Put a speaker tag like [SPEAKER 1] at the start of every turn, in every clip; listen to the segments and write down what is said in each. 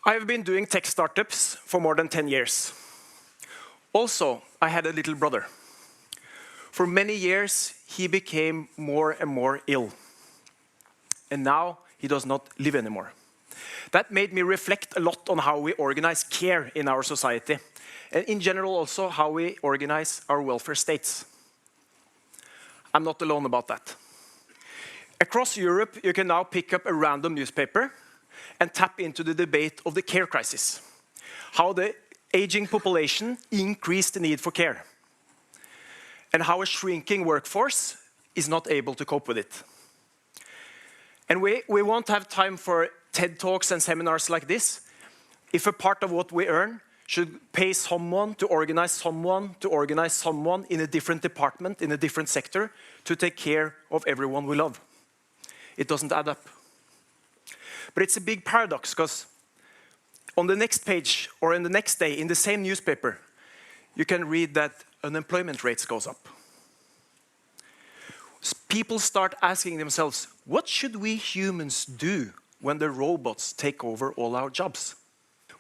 [SPEAKER 1] I have been doing tech startups for more than 10 years. Also, I had a little brother. For many years, he became more and more ill. And now he does not live anymore. That made me reflect a lot on how we organize care in our society, and in general also how we organize our welfare states. I'm not alone about that. Across Europe, you can now pick up a random newspaper and tap into the debate of the care crisis, how the aging population increased the need for care, and how a shrinking workforce is not able to cope with it. And we won't have time for TED Talks and seminars like this if a part of what we earn should pay someone to organize someone in a different department, in a different sector, to take care of everyone we love. It doesn't add up. But it's a big paradox, because on the next page or in the next day in the same newspaper, you can read that unemployment rates goes up. People start asking themselves, what should we humans do when the robots take over all our jobs?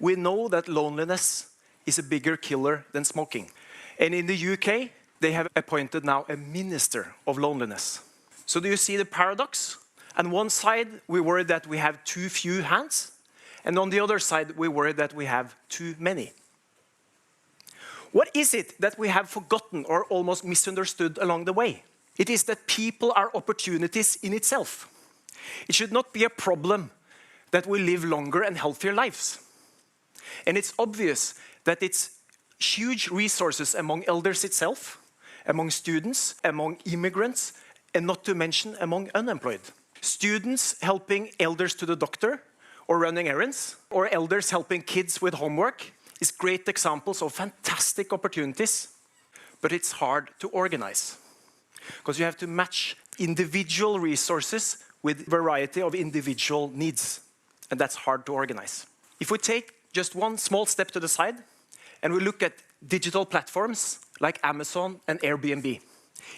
[SPEAKER 1] We know that loneliness is a bigger killer than smoking. And in the UK, they have appointed now a minister of loneliness. So do you see the paradox? On one side, we worry that we have too few hands. And on the other side, we worry that we have too many. What is it that we have forgotten or almost misunderstood along the way? It is that people are opportunities in itself. It should not be a problem that we live longer and healthier lives. And it's obvious that it's huge resources among elders itself, among students, among immigrants, and not to mention among unemployed. Students helping elders to the doctor or running errands, or elders helping kids with homework is great examples of fantastic opportunities, but it's hard to organize, because you have to match individual resources with variety of individual needs, and that's hard to organize. If we take just one small step to the side, and we look at digital platforms like Amazon and Airbnb,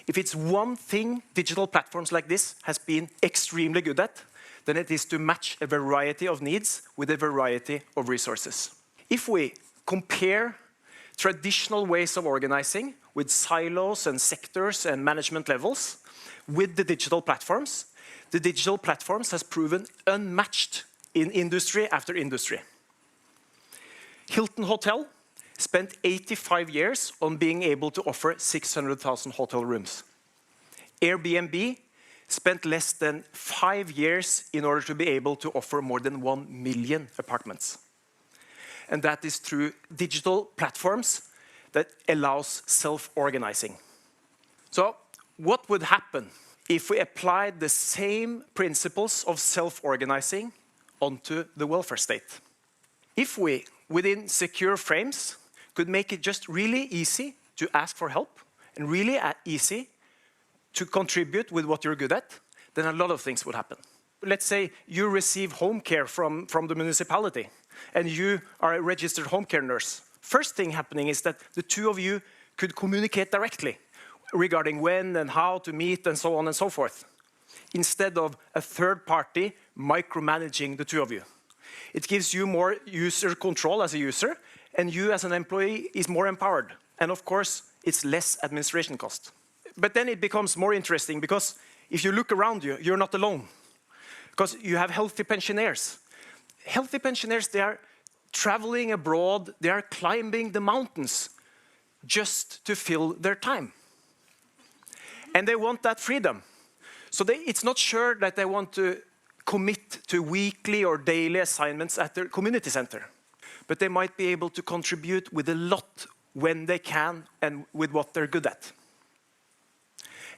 [SPEAKER 1] if it's one thing digital platforms like this has been extremely good at, then it is to match a variety of needs with a variety of resources. If we compare traditional ways of organizing with silos and sectors and management levels with the digital platforms has proven unmatched in industry after industry. Hilton Hotel spent 85 years on being able to offer 600,000 hotel rooms. Airbnb spent less than 5 years in order to be able to offer more than 1 million apartments. And that is through digital platforms that allows self-organizing. So what would happen if we applied the same principles of self-organizing onto the welfare state? If we, within secure frames, could make it just really easy to ask for help and really easy to contribute with what you're good at, then a lot of things would happen. Let's say you receive home care from the municipality and you are a registered home care nurse. First thing happening is that the two of you could communicate directly regarding when and how to meet and so on and so forth, instead of a third party micromanaging the two of you. It gives you more user control as a user, and you as an employee is more empowered. And of course, it's less administration cost. But then it becomes more interesting, because if you look around you, you're not alone. Because you have healthy pensioners. Healthy pensioners, they are traveling abroad, they are climbing the mountains just to fill their time. And they want that freedom. So it's not sure that they want to commit to weekly or daily assignments at their community center. But they might be able to contribute with a lot when they can and with what they're good at.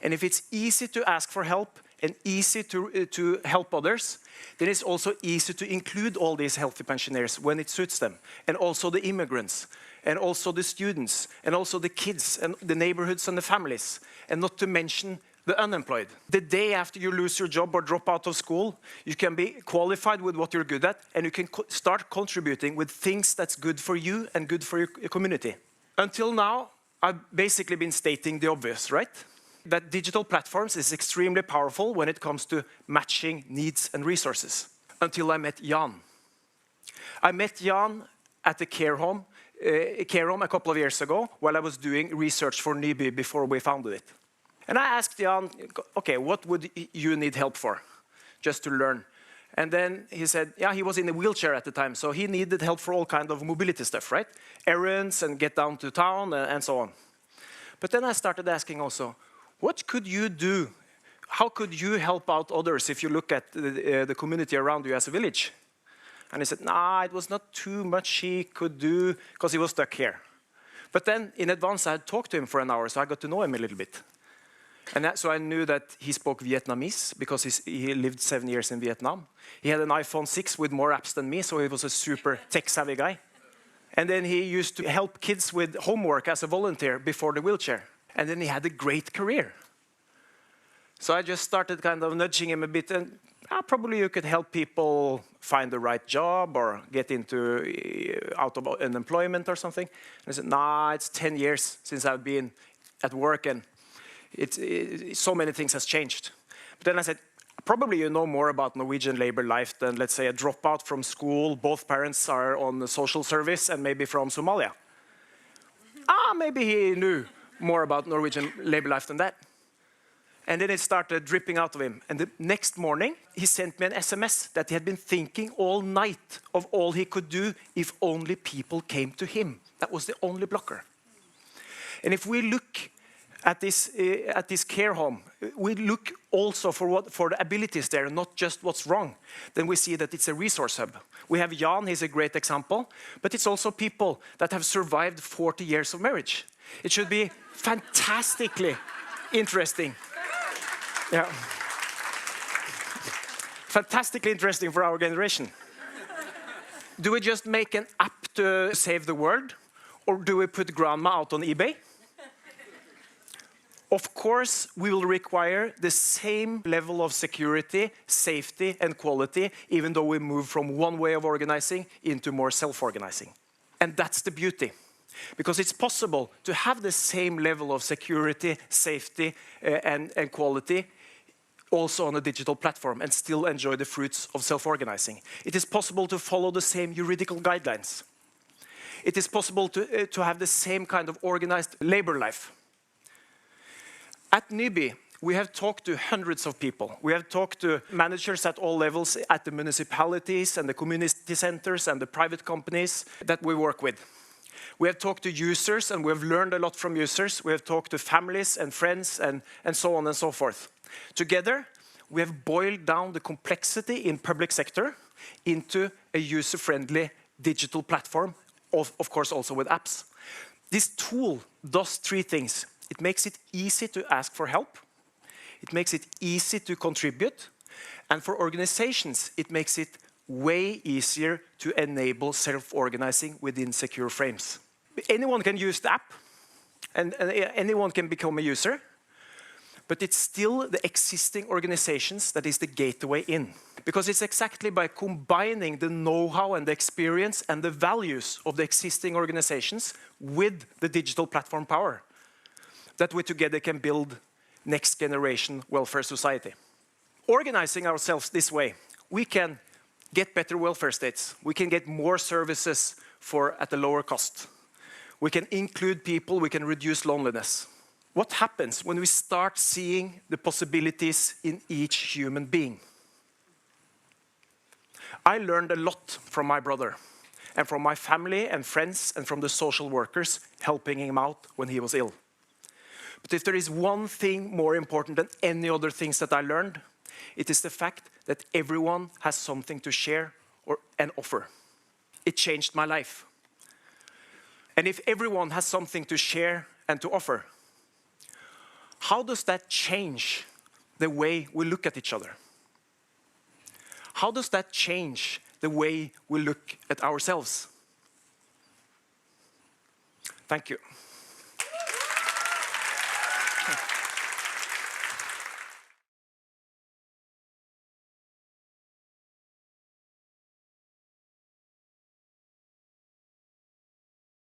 [SPEAKER 1] And if it's easy to ask for help and easy to help others, then it's also easy to include all these healthy pensioners when it suits them. And also the immigrants, and also the students, and also the kids, and the neighborhoods and the families, and not to mention the unemployed. The day after you lose your job or drop out of school, you can be qualified with what you're good at, and you can start contributing with things that's good for you and good for your community. Until now, I've basically been stating the obvious, right? That digital platforms is extremely powerful when it comes to matching needs and resources. Until I met Jan. I met Jan at the care home a couple of years ago while I was doing research for Nyby before we founded it. And I asked Jan, okay, what would you need help for, just to learn? And then he said, yeah, he was in a wheelchair at the time, so he needed help for all kinds of mobility stuff, right? Errands and get down to town and so on. But then I started asking also, what could you do? How could you help out others if you look at the community around you as a village? And he said, nah, it was not too much he could do because he was stuck here. But then in advance, I had talked to him for an hour, so I got to know him a little bit. And so I knew that he spoke Vietnamese because he lived 7 years in Vietnam. He had an iPhone 6 with more apps than me, so he was a super tech-savvy guy. And then he used to help kids with homework as a volunteer before the wheelchair. And then he had a great career. So I just started kind of nudging him a bit, and probably you could help people find the right job or get out of unemployment or something. And I said, nah, it's 10 years since I've been at work, and so many things has changed. But then I said, probably you know more about Norwegian labor life than, let's say, a dropout from school. Both parents are on the social service and maybe from Somalia. Maybe he knew more about Norwegian labor life than that. And then it started dripping out of him. And the next morning, he sent me an SMS that he had been thinking all night of all he could do if only people came to him. That was the only blocker. And if we look at this care home, we look also for the abilities there, not just what's wrong. Then we see that it's a resource hub. We have Jan, he's a great example, but it's also people that have survived 40 years of marriage. It should be fantastically interesting. Yeah. Fantastically interesting for our generation. Do we just make an app to save the world, or do we put grandma out on eBay? Of course, we will require the same level of security, safety, and quality, even though we move from one way of organizing into more self-organizing. And that's the beauty, because it's possible to have the same level of security, safety, and quality also on a digital platform and still enjoy the fruits of self-organizing. It is possible to follow the same juridical guidelines. It is possible to have the same kind of organized labor life. At Nyby, we have talked to hundreds of people. We have talked to managers at all levels at the municipalities and the community centers and the private companies that we work with. We have talked to users, and we have learned a lot from users. We have talked to families and friends and so on and so forth. Together, we have boiled down the complexity in public sector into a user-friendly digital platform, of course also with apps. This tool does three things. It makes it easy to ask for help. It makes it easy to contribute. And for organizations, it makes it way easier to enable self-organizing within secure frames. Anyone can use the app, and anyone can become a user. But it's still the existing organizations that is the gateway in. Because it's exactly by combining the know-how and the experience and the values of the existing organizations with the digital platform power that we together can build next generation welfare society. Organizing ourselves this way, we can get better welfare states. We can get more services at a lower cost. We can include people, we can reduce loneliness. What happens when we start seeing the possibilities in each human being? I learned a lot from my brother, and from my family and friends, and from the social workers helping him out when he was ill. But if there is one thing more important than any other things that I learned, it is the fact that everyone has something to share and offer. It changed my life. And if everyone has something to share and to offer, how does that change the way we look at each other? How does that change the way we look at ourselves? Thank you.